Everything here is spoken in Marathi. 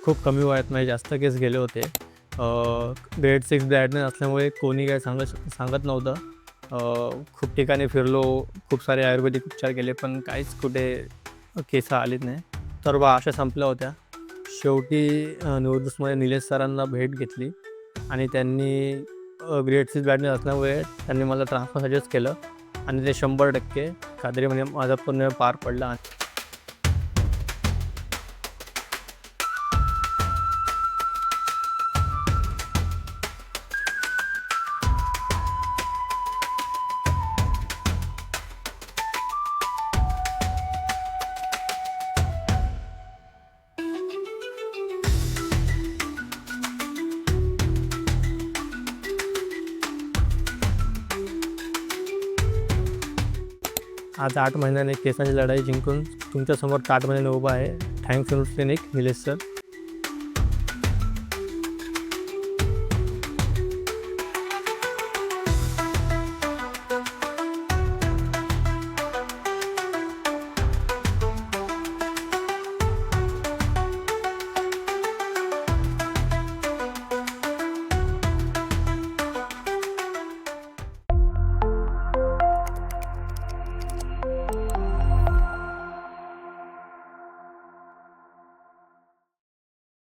खूप कमी वयात माझे जास्त केस गेले होते. ग्रेड 6 बॅडनेस असल्यामुळे कोणी काय सांगत नव्हतं. खूप ठिकाणी फिरलो, खूप सारे आयुर्वेदिक उपचार केले, पण काहीच कुठे केस आलीच नाही. सर्व आशा संपल्या होत्या. शेवटी न्यूजमध्ये निलेश सरांना भेट घेतली आणि त्यांनी ग्रेड 6 बॅडनेस असल्यामुळे त्यांनी मला ट्रान्सफर सजेस्ट केलं आणि ते 100% खात्री म्हणजे माझा पूर्ण पार पडला. आज 8 महिन्याने केसांची लढाई जिंकून तुमच्यासमोर 8 महिन्याने उभा आहे. Thanks clinic Nilesh sir.